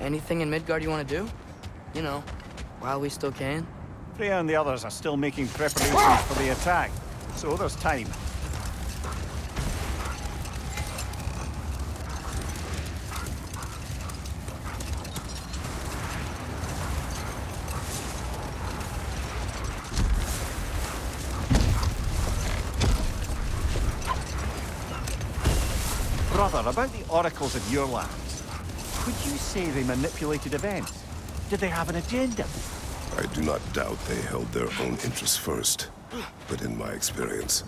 Anything in Midgard you want to do? You know, while we still can. Freya and the others are still making preparations for the attack, so there's time. Brother, about the oracles of your lands, would you say they manipulated events? Did they have an agenda? I do not doubt they held their own interests first. But in my experience,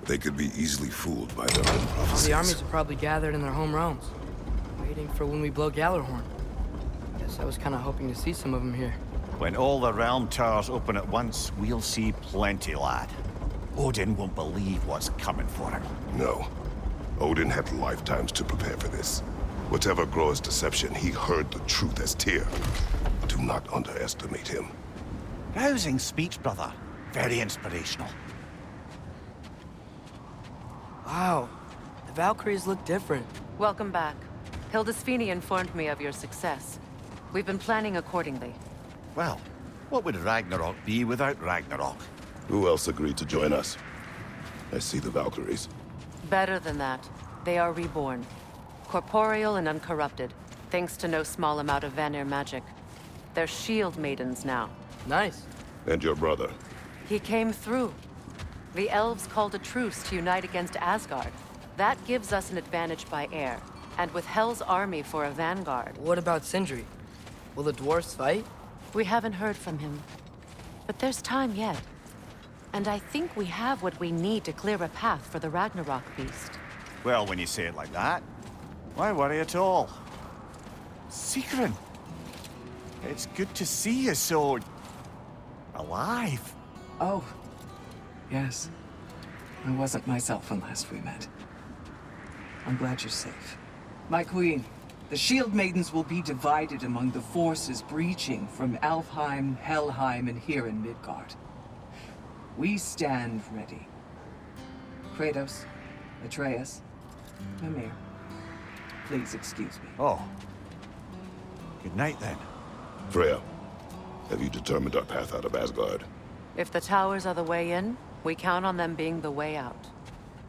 they could be easily fooled by their own prophecies. The armies are probably gathered in their home realms, waiting for when we blow Gallarhorn. Guess I was kind of hoping to see some of them here. When all the realm towers open at once, we'll see plenty, lad. Odin won't believe what's coming for him. No. Odin had lifetimes to prepare for this. Whatever Groa's deception, he heard the truth as Tyr. Do not underestimate him. Rousing speech, brother. Very inspirational. Wow, the Valkyries look different. Welcome back. Hildisvini informed me of your success. We've been planning accordingly. Well, what would Ragnarok be without Ragnarok? Who else agreed to join us? I see the Valkyries. Better than that. They are reborn. Corporeal and uncorrupted, thanks to no small amount of Vanir magic. They're shield maidens now. Nice. And your brother? He came through. The elves called a truce to unite against Asgard. That gives us an advantage by air, and with Hel's army for a vanguard. What about Sindri? Will the dwarves fight? We haven't heard from him. But there's time yet. And I think we have what we need to clear a path for the Ragnarok beast. Well, when you say it like that, why worry at all? Sigrun! It's good to see you so... alive. Oh, yes. I wasn't myself when last we met. I'm glad you're safe. My queen, the Shield Maidens will be divided among the forces breaching from Alfheim, Helheim, and here in Midgard. We stand ready. Kratos, Atreus, Mimir, please excuse me. Oh. Good night, then. Freya, have you determined our path out of Asgard? If the towers are the way in, we count on them being the way out.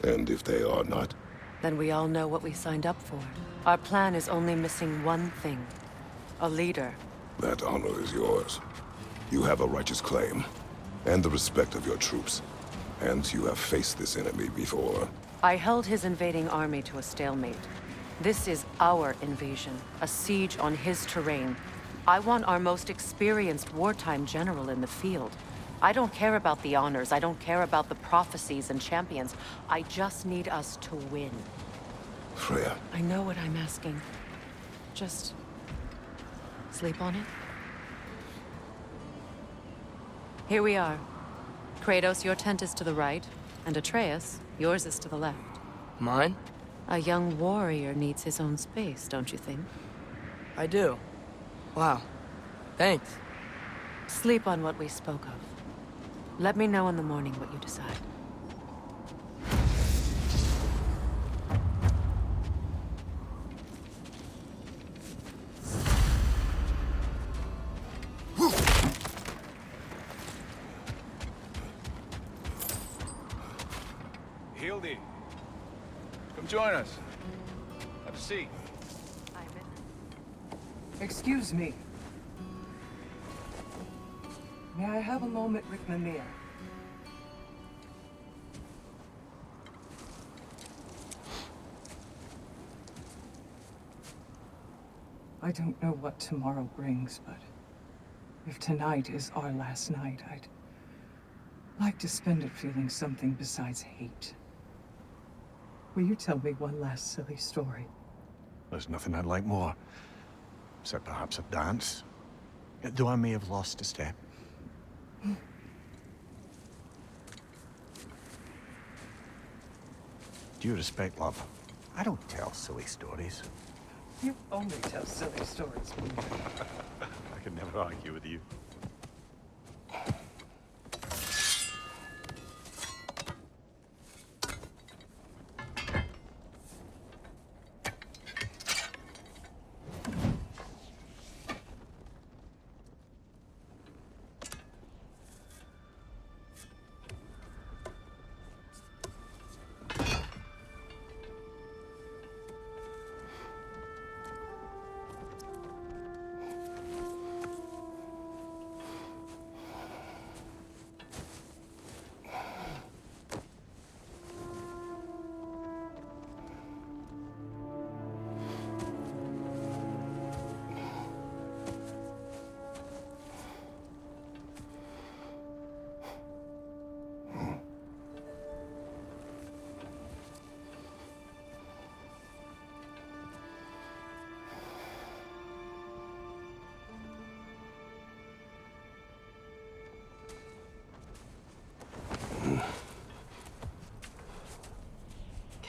And if they are not? Then we all know what we signed up for. Our plan is only missing one thing. A leader. That honor is yours. You have a righteous claim, and the respect of your troops. And you have faced this enemy before. I held his invading army to a stalemate. This is our invasion, a siege on his terrain. I want our most experienced wartime general in the field. I don't care about the honors, I don't care about the prophecies and champions. I just need us to win. Freya. I know what I'm asking. Just... sleep on it? Here we are. Kratos, your tent is to the right, and Atreus, yours is to the left. Mine? A young warrior needs his own space, don't you think? I do. Wow. Thanks. Sleep on what we spoke of. Let me know in the morning what you decide. Hildy, come join us. Have a seat. Excuse me. May I have a moment with Mimir? I don't know what tomorrow brings, but if tonight is our last night, I'd like to spend it feeling something besides hate. Will you tell me one last silly story? There's nothing I'd like more. Except perhaps a dance. Though I may have lost a step. Due respect, love, I don't tell silly stories. You only tell silly stories. I can never argue with you.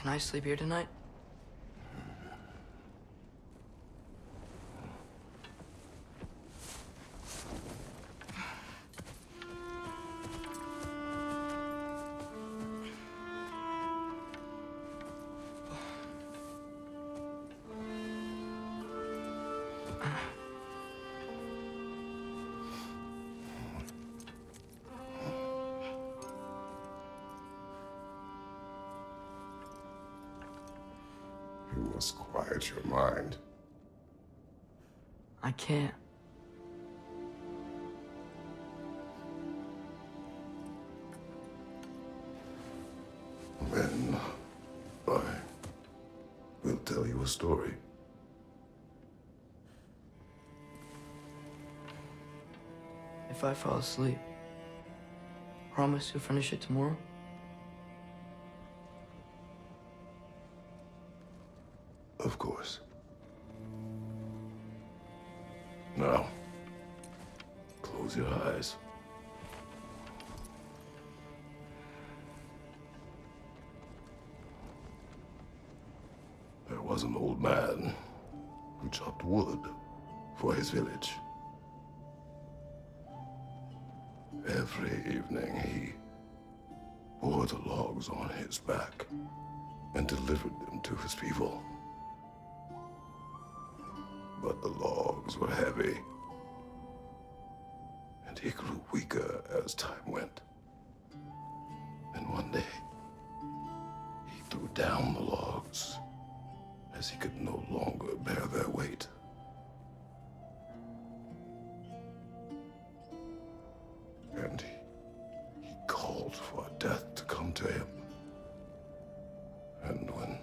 Can I sleep here tonight? You must quiet your mind. I can't. Then I will tell you a story. If I fall asleep, promise you'll finish it tomorrow? Of course. Now, close your eyes. There was an old man who chopped wood for his village. Every evening he bore the logs on his back and delivered them to his people. But the logs were heavy, and he grew weaker as time went. And one day, he threw down the logs as he could no longer bear their weight. And he called for death to come to him. And when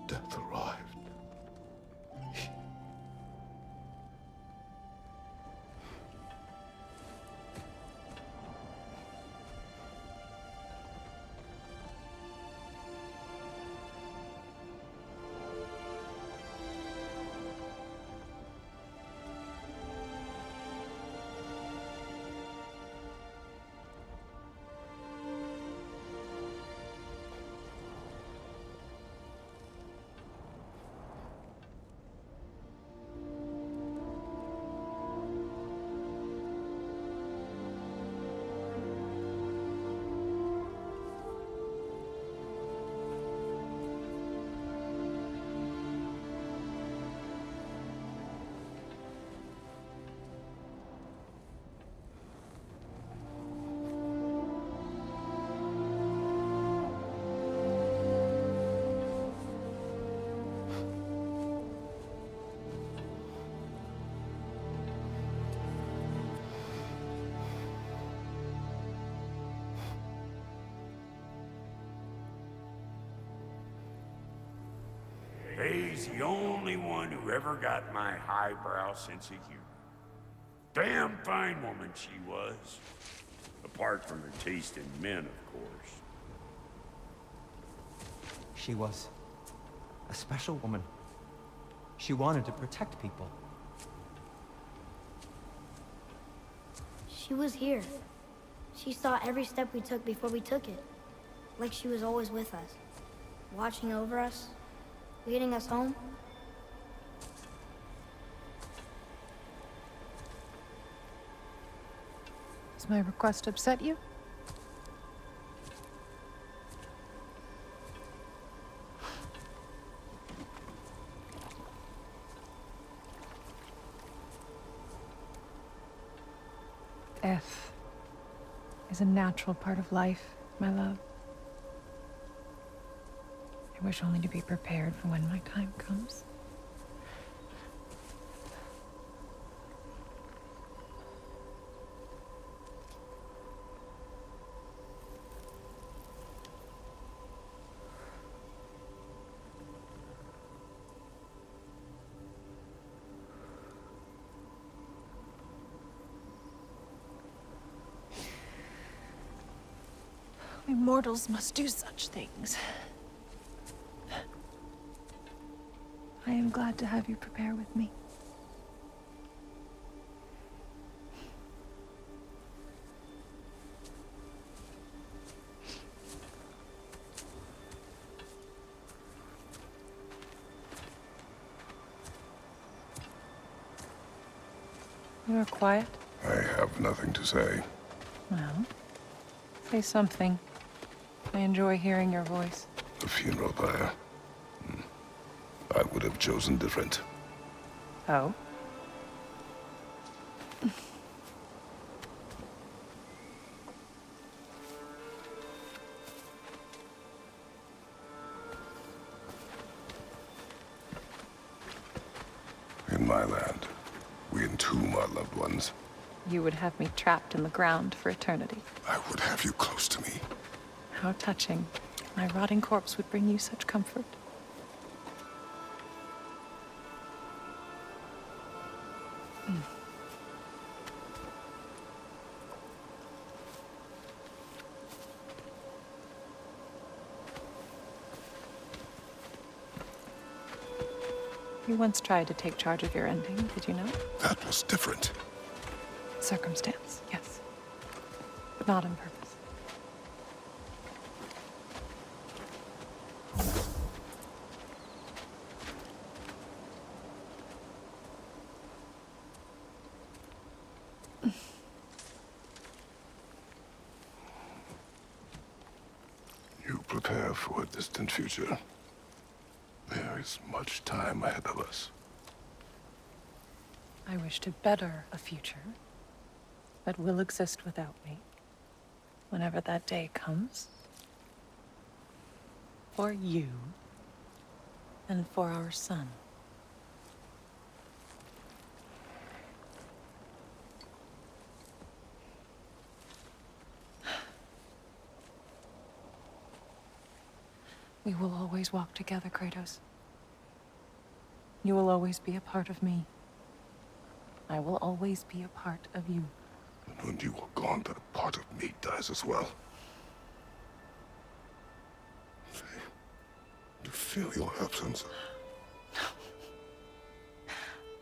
death arrived, He's the only one who ever got my highbrow sense of humor. Damn fine woman she was. Apart from her taste in men, of course. She was a special woman. She wanted to protect people. She was here. She saw every step we took before we took it. Like she was always with us. Watching over us. Leading us home. Does my request upset you? Death is a natural part of life, my love. I wish only to be prepared for when my time comes. We mortals must do such things. I am glad to have you prepare with me. You are quiet. I have nothing to say. Well, say something. I enjoy hearing your voice. The funeral pyre. I would have chosen different. Oh? In my land, we entomb our loved ones. You would have me trapped in the ground for eternity. I would have you close to me. How touching. My rotting corpse would bring you such comfort. You once tried to take charge of your ending, did you know? That was different. Circumstance, yes. But not on purpose. You prepare for a distant future. There is much time ahead of us. I wish to better a future that will exist without me, whenever that day comes. For you, and for our son. We will always walk together, Kratos. You will always be a part of me. I will always be a part of you. And when you are gone, that part of me dies as well. To feel your absence.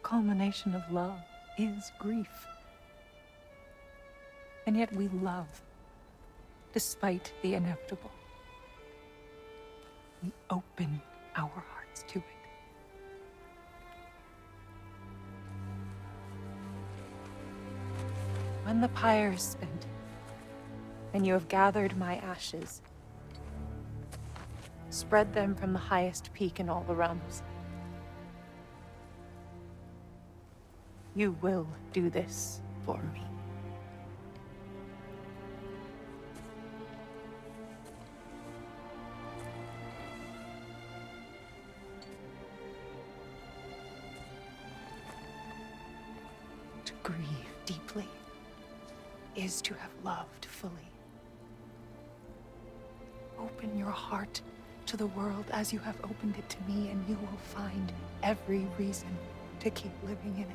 Culmination of love is grief. And yet we love, despite the inevitable. We open our hearts to it. When the pyre is spent, and you have gathered my ashes, spread them from the highest peak in all the realms. You will do this for me. To grieve deeply is to have loved fully. Open your heart to the world as you have opened it to me, and you will find every reason to keep living in it.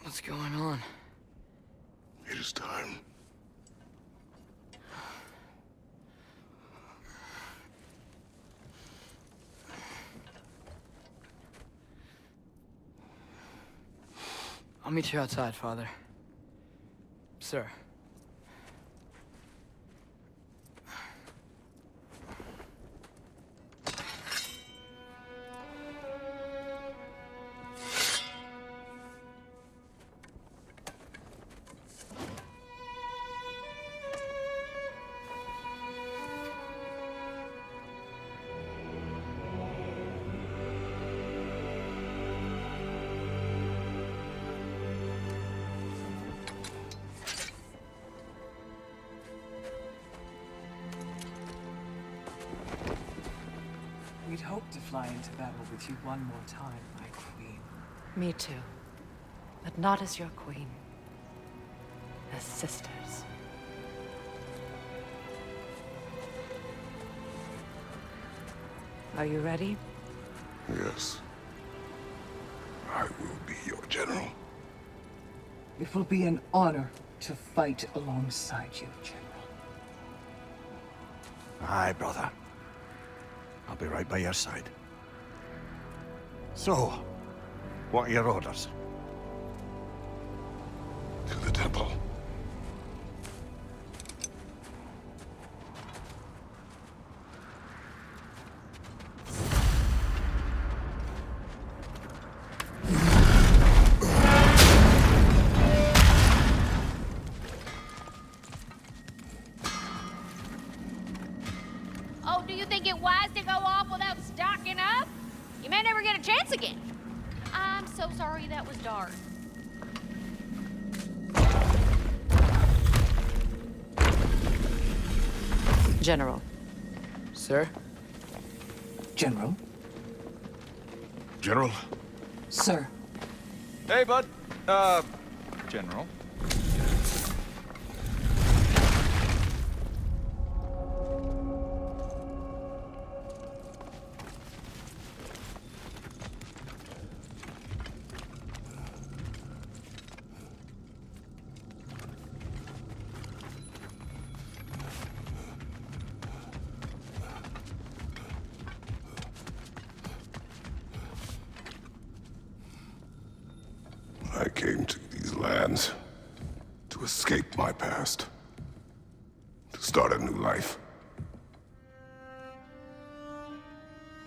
What's going on? It is time. I'll meet you outside, Father. Sir. hope to fly into battle with you one more time, my queen. Me too. But not as your queen. As sisters. Are you ready? Yes. I will be your general. It will be an honor to fight alongside you, General. Aye, brother. I'll be right by your side. So, what are your orders? To the temple. Oh, do you think it wise to go off without stocking up? You may never get a chance again. I'm so sorry that was dark. General. Sir? General? General? Sir. Hey, bud. General. I came to these lands to escape my past, to start a new life.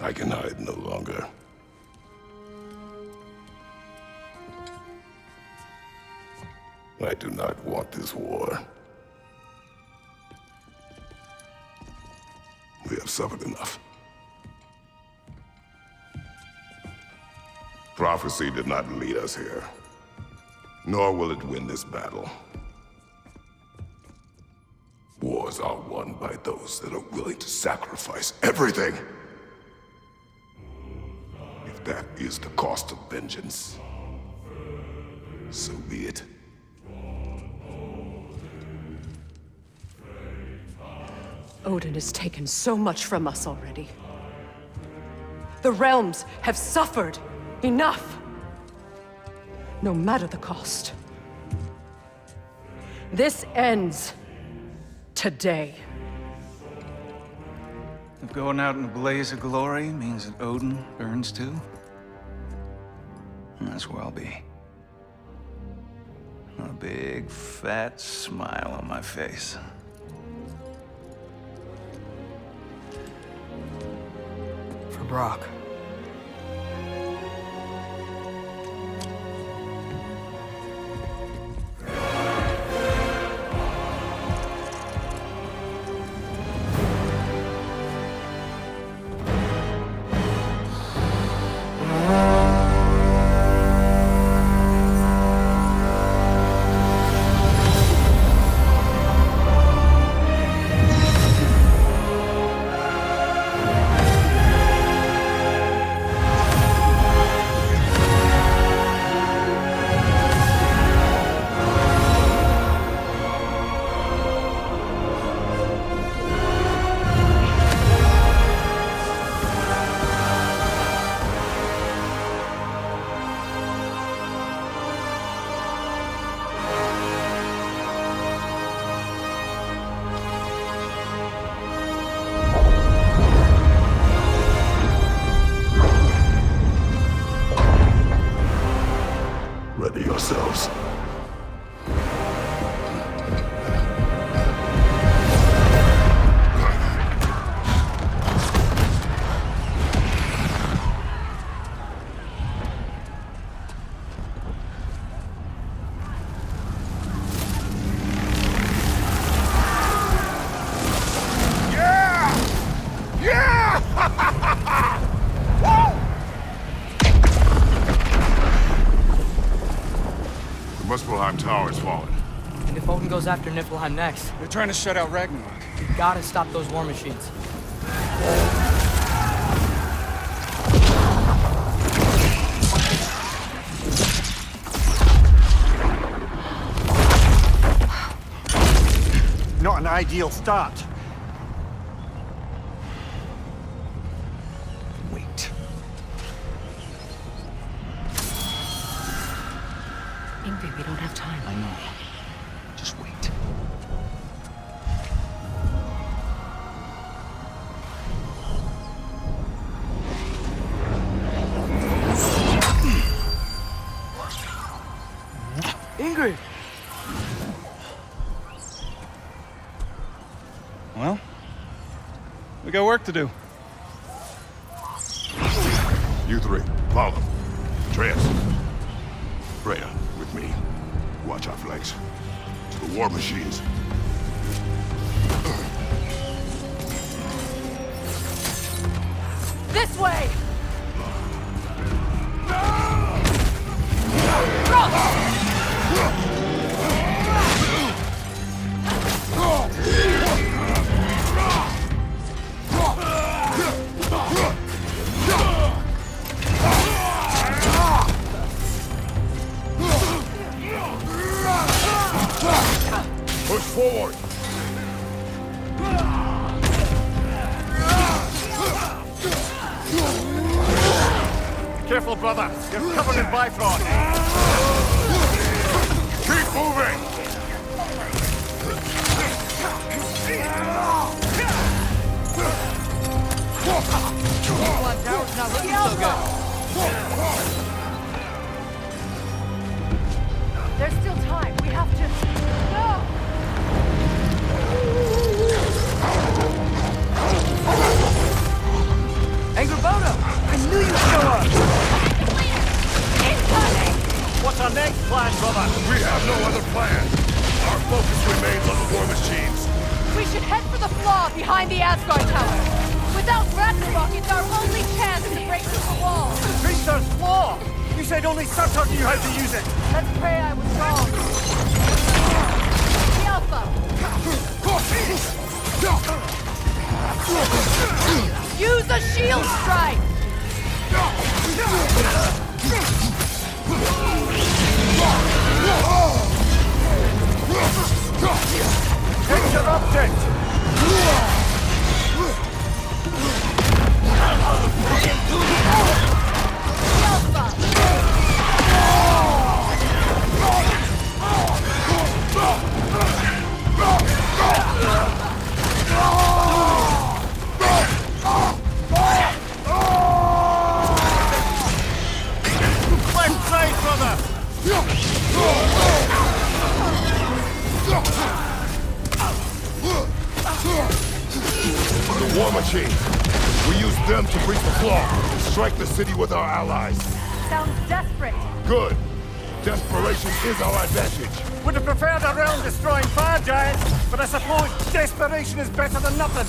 I can hide no longer. I do not want this war. We have suffered enough. Prophecy did not lead us here, nor will it win this battle. Wars are won by those that are willing to sacrifice everything. If that is the cost of vengeance, so be it. Odin has taken so much from us already. The realms have suffered enough. No matter the cost. This ends today. If going out in a blaze of glory means that Odin burns too, that's where I'll be. A big, fat smile on my face. For Brock. Ready yourselves. The Muspelheim Tower has fallen. And if Odin goes after Niflheim next, They're trying to shut out Ragnarok. we gotta stop those war machines. ideal start. Wait. Ingrid, we don't have time. I know. Just wait. Ingrid! Well, we got work to do. You three, follow. Atreus. Freya, with me. Watch our flanks. To the war machines. This way! Push forward! Careful, brother. You're covered in Bifrost. Keep moving! One tower's not looking so good. There's still time. We have to... No! Angrboda! I knew you'd show up! Incoming! What's our next plan, brother? We have no other plan. Our focus remains on the war machines. We should head for the flaw behind the Asgard Tower. Without Ragnarok, it's our only chance to break through the wall. Creature's flaw! You said only Surtur knew how to use it! Let's pray I was wrong. The Alpha! Use a shield strike! Interrupted! Left side, brother! The war machines. We use them to breach the flaw. Strike the city with our allies. Sounds desperate. Good. Desperation is our advantage. Would have preferred a realm-destroying fire giant, but I suppose desperation is better than nothing.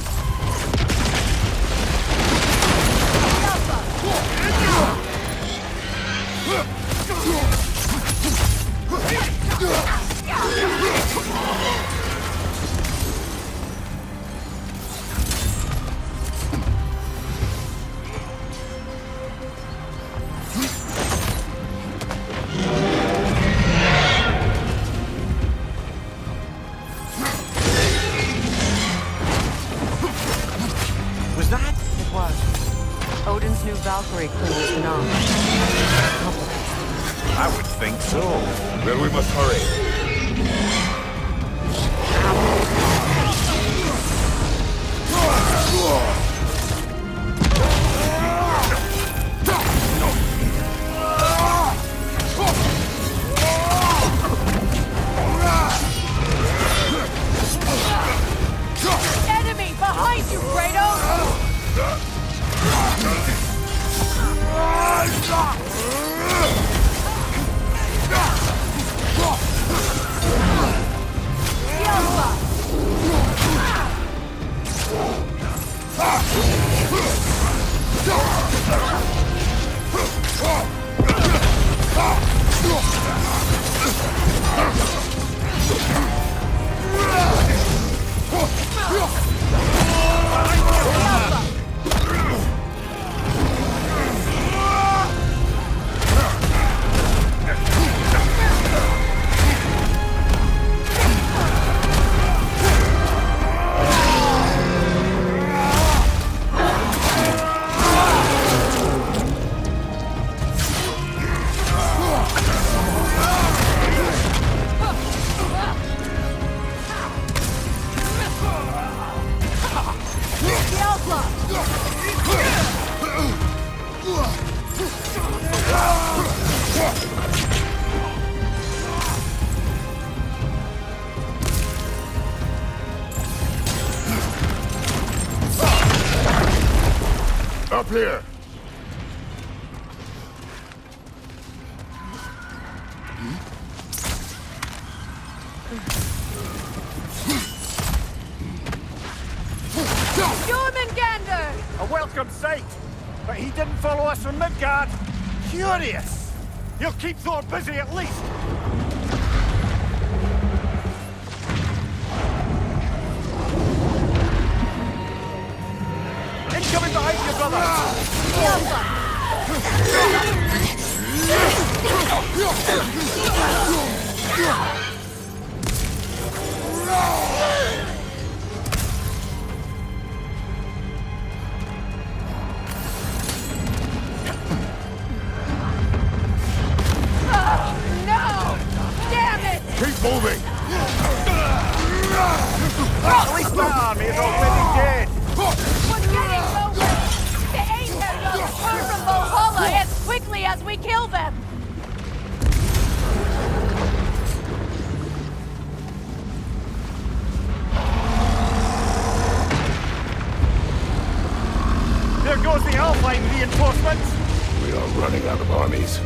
Was that? It was. Odin's new Valkyrie claims Nam. I would think so. Then we must hurry. Enemy behind you, Kratos! Up here! A welcome sight! But he didn't follow us from Midgard! Curious! He'll keep Thor busy at least! Incoming behind you, brother! Keep moving! At least that army is already dead! We're getting nowhere! The Ain't will return from Valhalla as quickly as we kill them! There goes the Alpine reinforcements! We are running out of armies.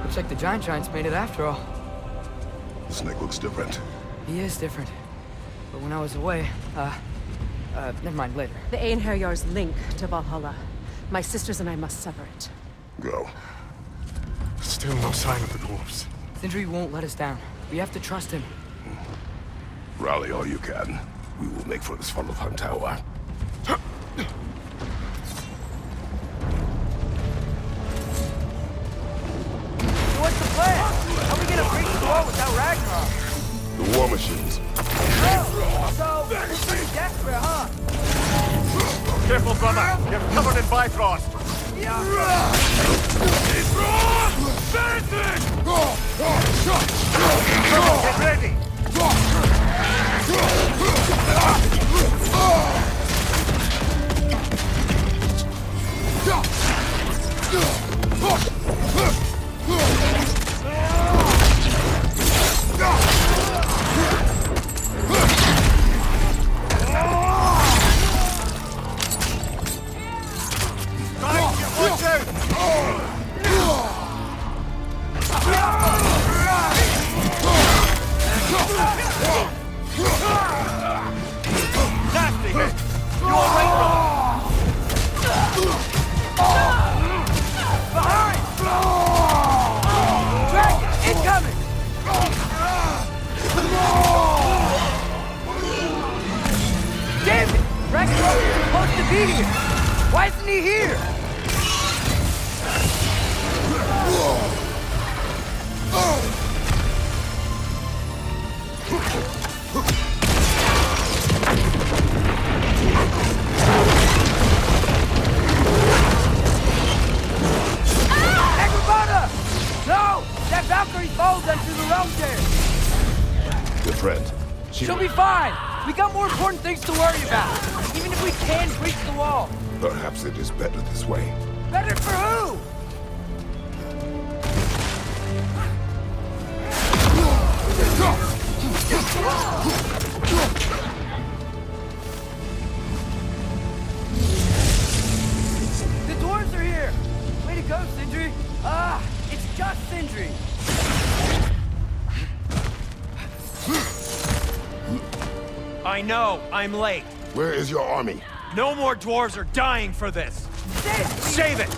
Looks like the Giants made it after all. The snake looks different. He is different. But when I was away, never mind, later. The Einherjar's link to Valhalla. My sisters and I must sever it. Go. Still no sign of the dwarves. Sindri won't let us down. We have to trust him. Rally all you can. We will make for this Svartalfheim tower. What's the plan? How are we gonna breach the wall without Ragnarok? The war machines. So, we're pretty desperate, huh? Careful, brother! You're covered in Bifrost! Get ready! Watch out! Nasty hit! You all right, brother? Behind! Dragon, incoming! Damn it! Ragnarok is supposed to be here! Why isn't he here? No! That Valkyrie falls into the realm there! Good friend. She'll be fine! We got more important things to worry about! Even if we can breach the wall! Perhaps it is better this way. Better for who? The dwarves are here! Way to go, Sindri! Ah, it's just Sindri! I know, I'm late. Where is your army? No more dwarves are dying for this. Save it!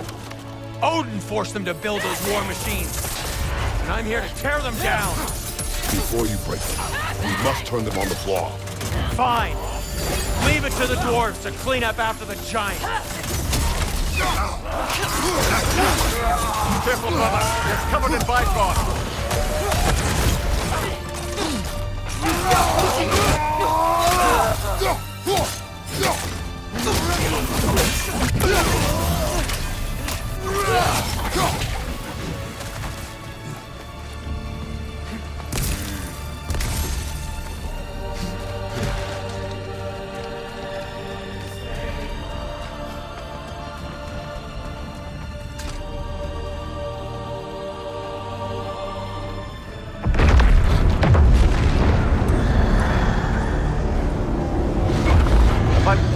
Odin forced them to build those war machines. And I'm here to tear them down. Before you break them, we must turn them on the floor. Fine. Leave it to the dwarves to clean up after the giants. Careful, brother! You're covered in Bifrost!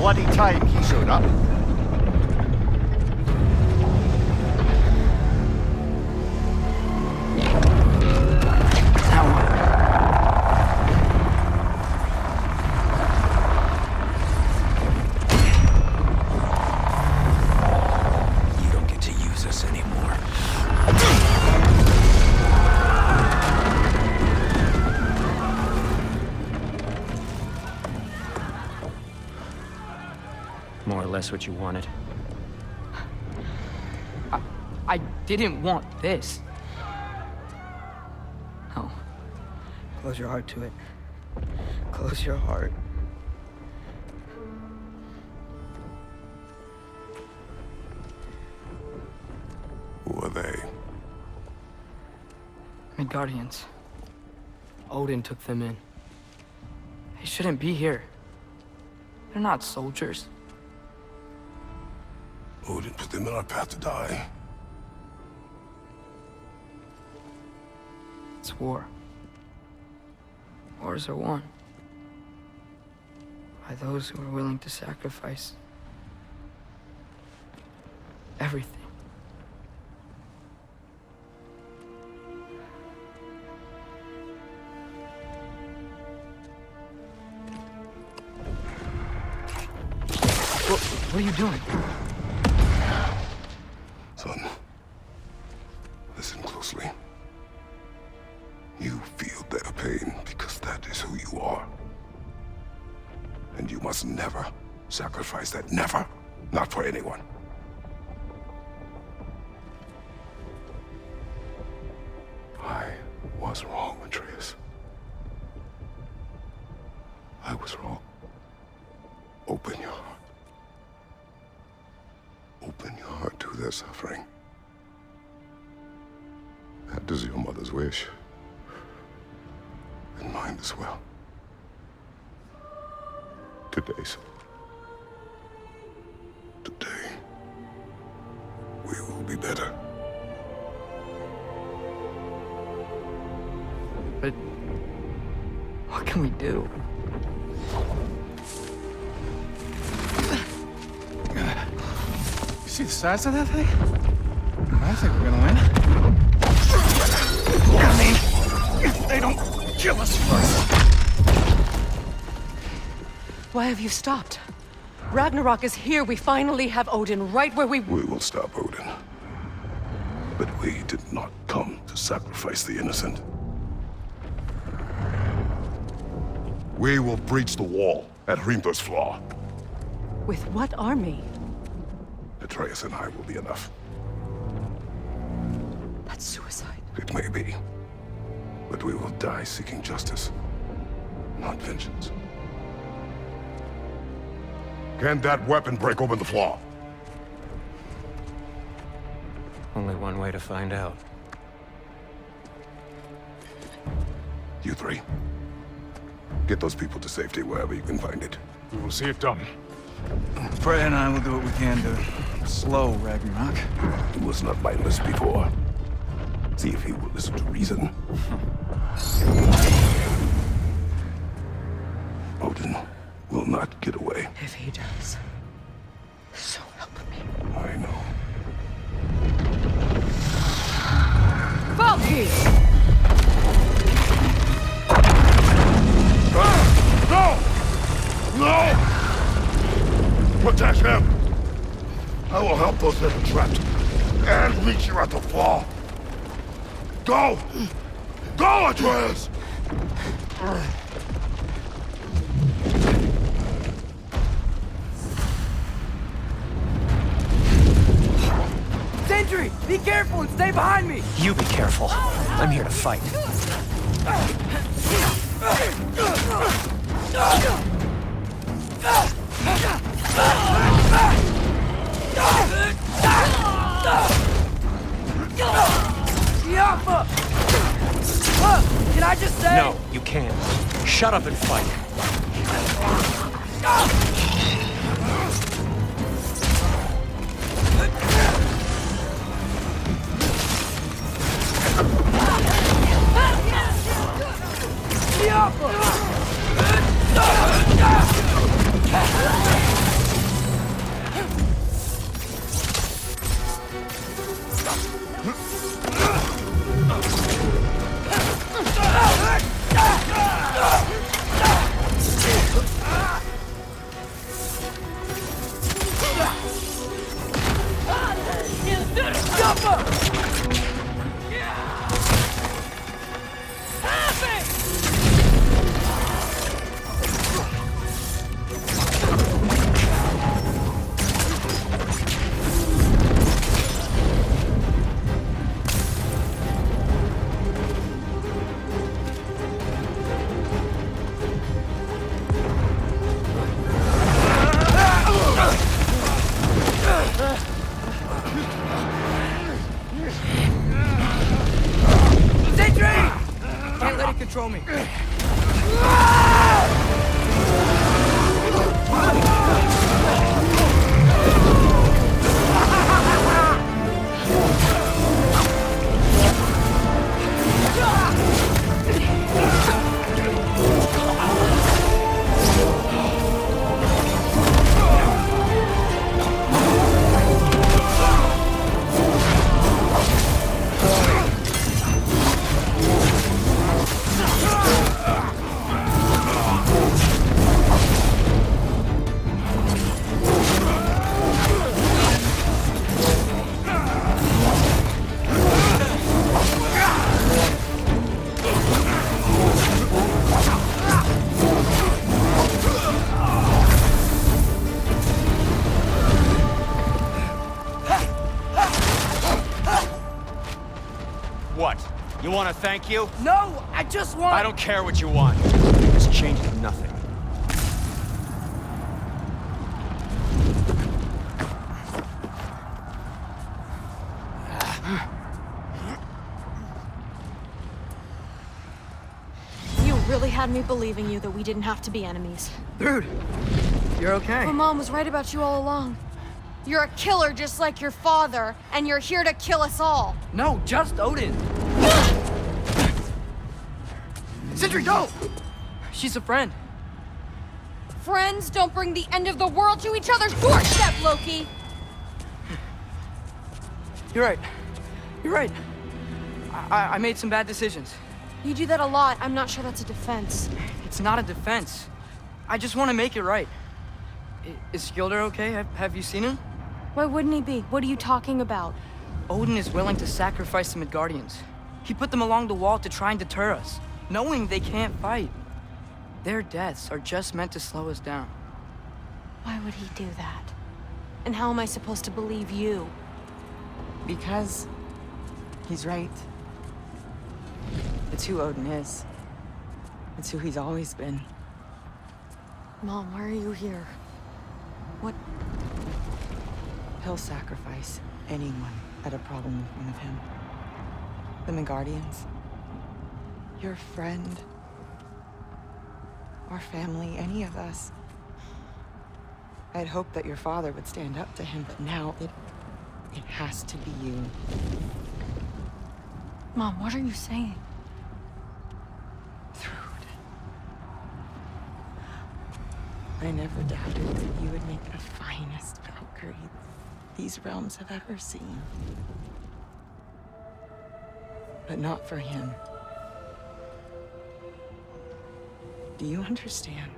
bloody time he showed up. You don't get to use us anymore. More or less what you wanted. I didn't want this. No. Close your heart to it. Close your heart. Who are they? Midgardians. Odin took them in. They shouldn't be here. They're not soldiers. Odin put them in our path to die. It's war. Wars are won by those who are willing to sacrifice everything. What are you doing? Son, listen closely. You feel their pain because that is who you are. And you must never sacrifice that. Never. Not for anyone. I was wrong, Atreus. I was wrong. Open your heart. Open your heart to their suffering. That is your mother's wish. And mine as well. Today, son. Today, we will be better. But what can we do? You see the size of that thing? I think we're gonna win. I mean, if they don't kill us first. Why have you stopped? Ragnarok is here. We finally have Odin right where we... We will stop Odin. But we did not come to sacrifice the innocent. We will breach the wall at Hrimthur's Flaw. With what army? Atreus and I will be enough. That's suicide. It may be. But we will die seeking justice, not vengeance. Can that weapon break open the flaw? Only one way to find out. You three. Get those people to safety wherever you can find it. We will see it done. Freya and I will do what we can to slow Ragnarok. He was not mindless before. See if he will listen to reason. Odin will not get away. If he does, so help me. I know. Valky! No! No! Protect him! I will help those that are trapped. And meet you at the fall. Go! Go, Atreus! Sentry! Be careful and stay behind me! You be careful. I'm here to fight. Can I just say? No, you can't. Shut up and fight. want to thank you? No, I just want... I don't care what you want. This changes nothing. You really had me believing you that we didn't have to be enemies. Dude, you're okay. My mom was right about you all along. You're a killer just like your father, and you're here to kill us all. No, just Odin. Sindri, don't! She's a friend. Friends don't bring the end of the world to each other's doorstep, Loki! You're right. You're right. I made some bad decisions. You do that a lot. I'm not sure that's a defense. It's not a defense. I just want to make it right. Is Skilder okay? Have you seen him? Why wouldn't he be? What are you talking about? Odin is willing to sacrifice the Midgardians. He put them along the wall to try and deter us, knowing they can't fight. Their deaths are just meant to slow us down. Why would he do that? And how am I supposed to believe you? Because he's right. It's who Odin is. It's who he's always been. Mom, why are you here? What? He'll sacrifice anyone at a problem with one of him. The Midgardians. Your friend. Our family, any of us. I'd hoped that your father would stand up to him, but now it has to be you. Mom, what are you saying? Thrud. I never doubted that you would make the finest Valkyrie these realms have ever seen. But not for him. Do you understand?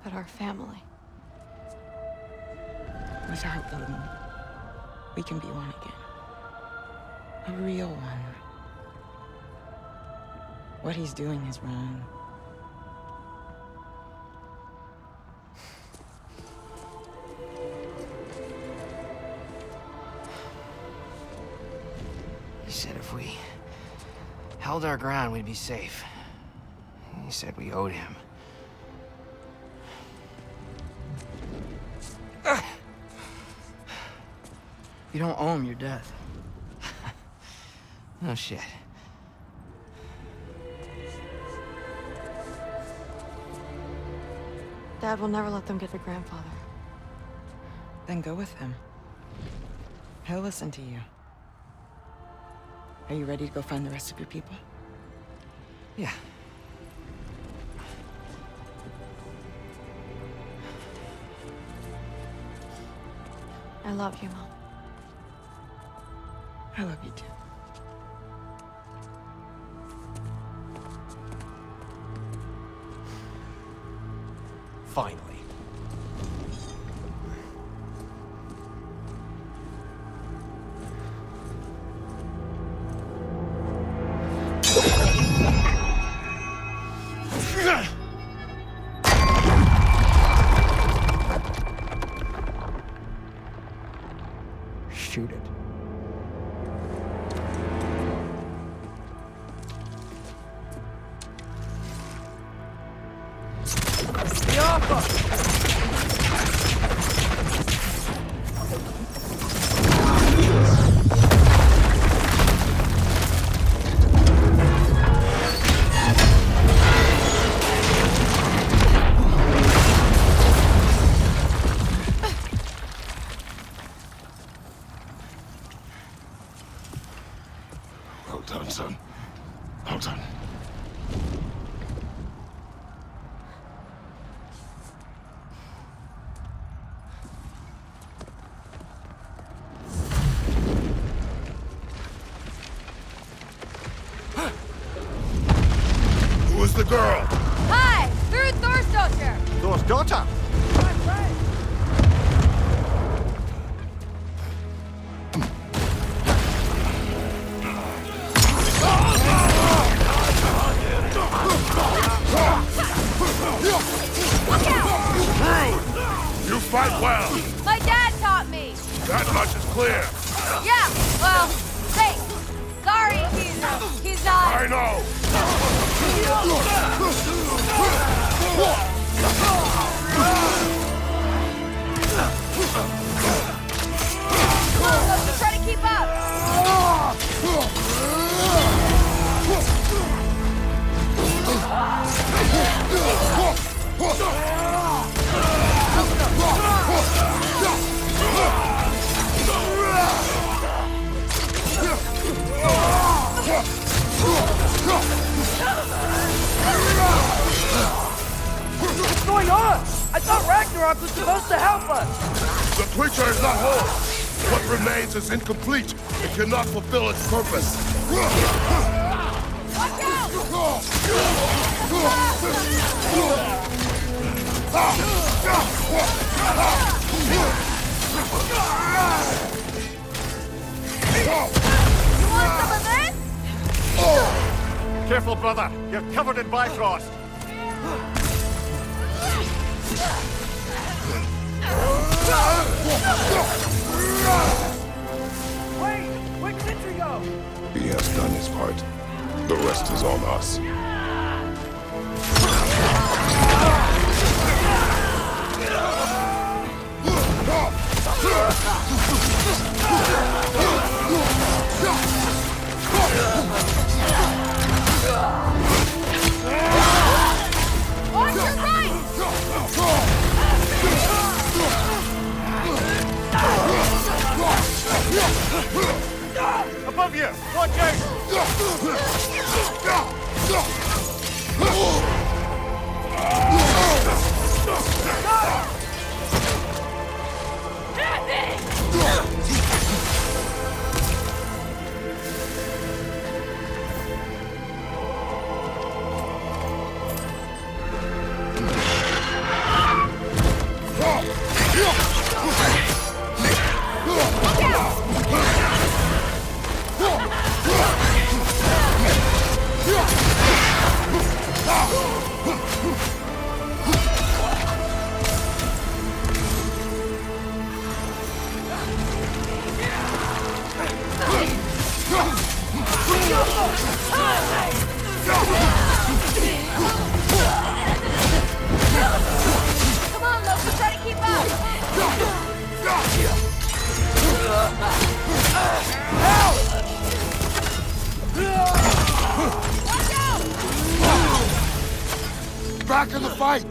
But our family. Without Odin, we can be one again. A real one. What he's doing is wrong. He said if we held our ground, we'd be safe. He said we owed him. You don't owe him your death. No shit. Dad will never let them get their grandfather. Then go with him. He'll listen to you. Are you ready to go find the rest of your people? Yeah. I love you, Mom. I love you too. Finally. Shoot it. Well done, son. Well done. Who was the girl? Hi, Thrud Thorsdottir. Thor's daughter. Look out! That much is clear. Yeah, well, safe. Sorry, he's not. I know. Come on, let's try to keep up. What's going on? I thought Ragnarok was supposed to help us. The creature is not whole. What remains is incomplete. It cannot fulfill its purpose. You want some of this? Careful, brother. You're covered in Bifrost. Wait! Where'd Comentary go? He has done his part. The rest is on us. On your right! Above you! Watch Come on, Loki, try to keep up! Watch out! Back in the fight!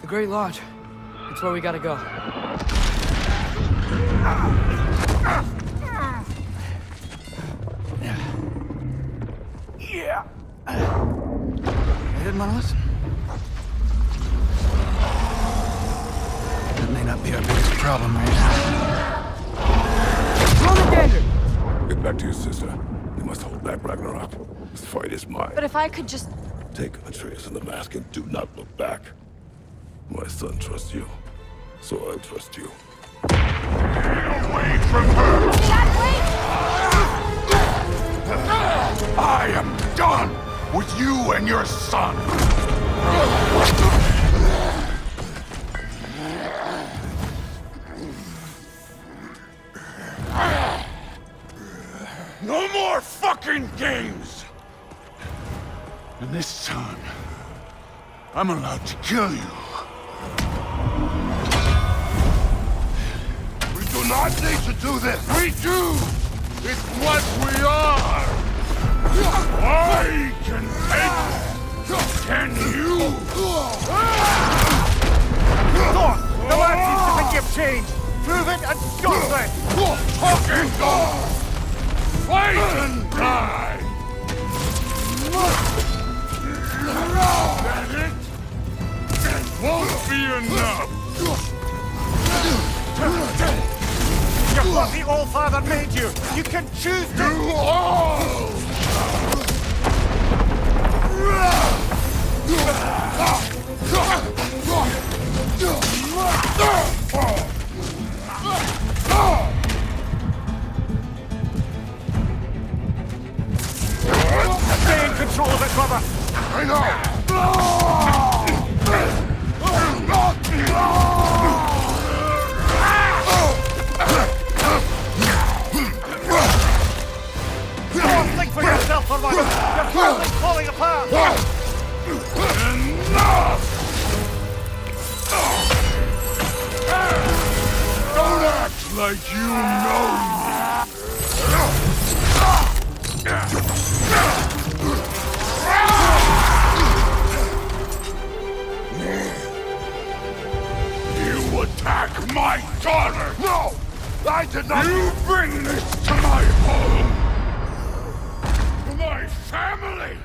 The Great Lodge. It's where we gotta go. Yeah. You didn't want to listen? That may not be our biggest problem right now. Get back to your sister. You must hold back Ragnarok. This fight is mine. But if I could just... Take Atreus and the mask and do not look back. My son trusts you, so I trust you. Get away from her! Dad, wait! with you and your son. No more fucking games! And this time, I'm allowed to kill you. We do not need to do this. We do! It's what we are! I can take it! Can you? Thor! The lad seems to think you've changed! Prove it and go for it! Fucking go! Fight and die! That it? It won't be enough! You're what the All-Father made you! You can choose to... You all! Stay in control of it, brother! I know! Think for yourself for once! Your family's falling apart! Enough! Don't act like you know me. You attack my daughter! No! I did not... You bring this to my home! My family!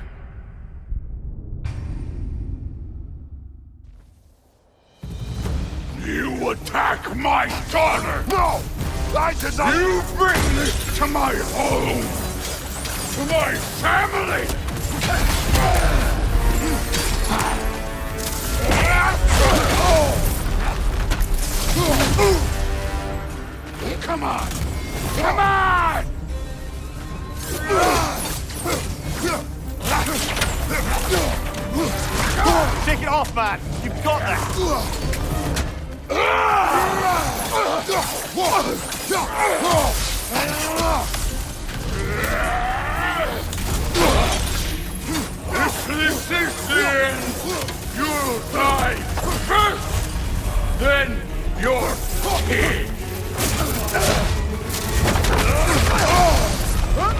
You attack my daughter! No! I did not... You bring this to my home! My family! Come on! Come on! Shake it off, man! You've got this! If this is the end, you'll die first! Then your kid!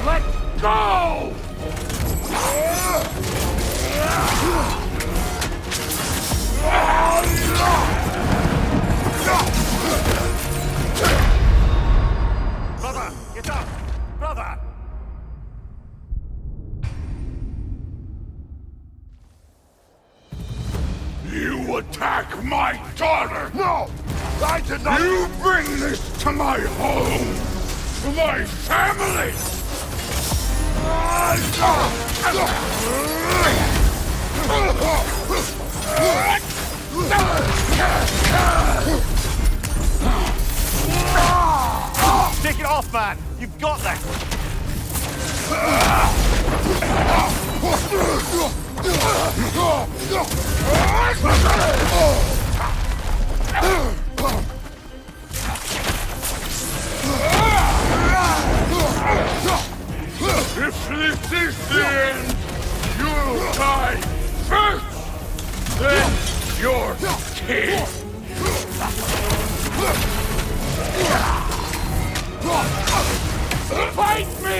Let go! Brother, get up! Brother! You attack my daughter! No! I did not... You bring this to my home! To my family! Shake it off, man! You've got this! If this is the end, you'll die first! Then your kid! Fight me!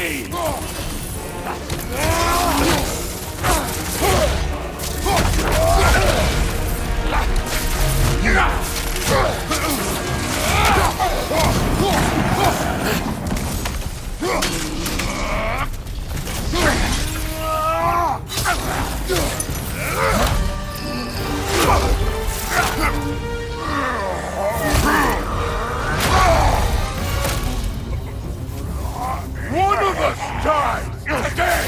One of us dies today!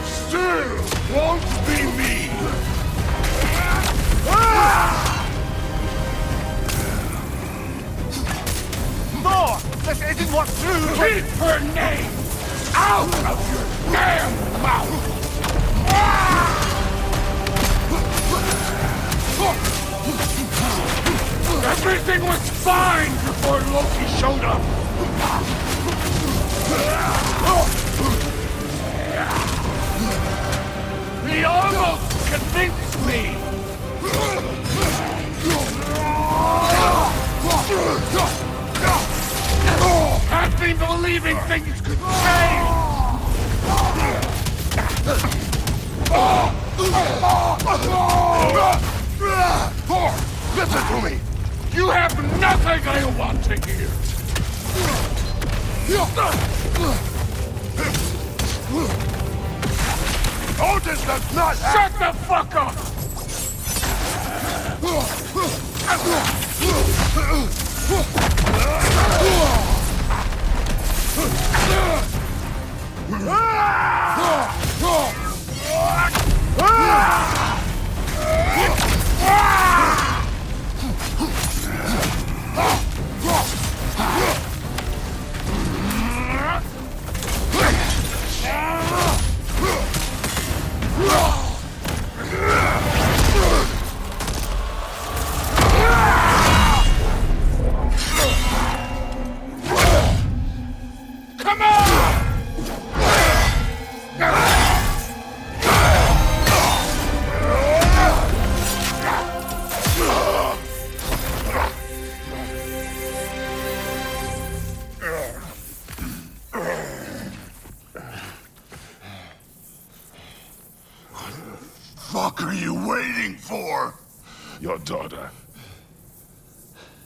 Still won't be me! Thor! This isn't what true... Keep her name out of your damn mouth! Everything was fine before Loki showed up! He almost convinced me! Had me believing things could change! Thor, listen to me! You have nothing I want to hear! Odin does not shut the fuck up! Come on! What are you waiting for? Your daughter.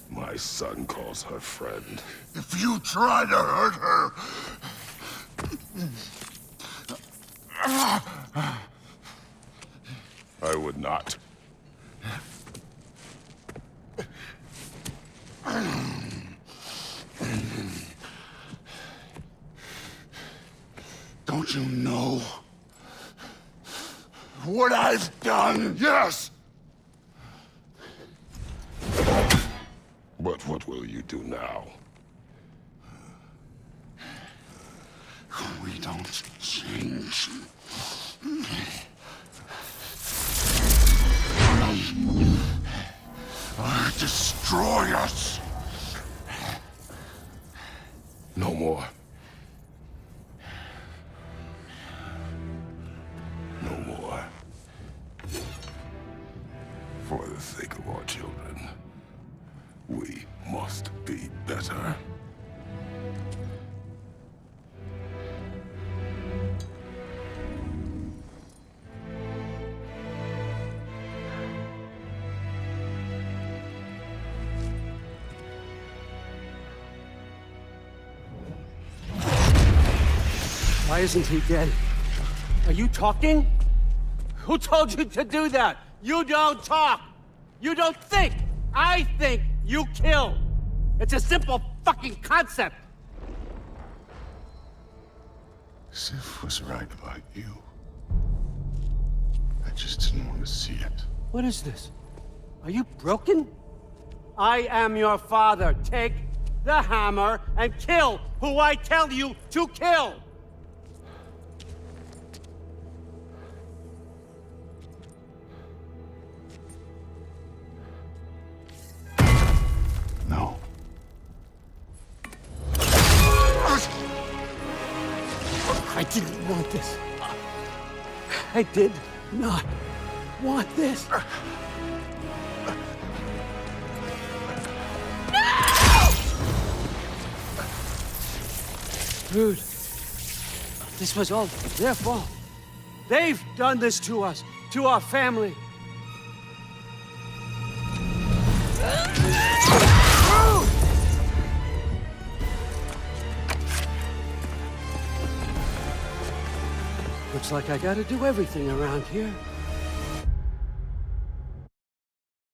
My son calls her friend. If you try to hurt her... I would not. Don't you know what I've done? Yes! But what will you do now? We don't change. Or destroy us. No more. No more. For the sake of our children, we must be better. Why isn't he dead? Are you talking? Who told you to do that? You don't talk! You don't think! I think, you kill! It's a simple fucking concept! Sif was right about you. I just didn't want to see it. What is this? Are you broken? I am your father. Take the hammer and kill who I tell you to kill! No. I didn't want this. I did not want this. Dude, this was all their fault. They've done this to us, to our family. Looks like I gotta do everything around here.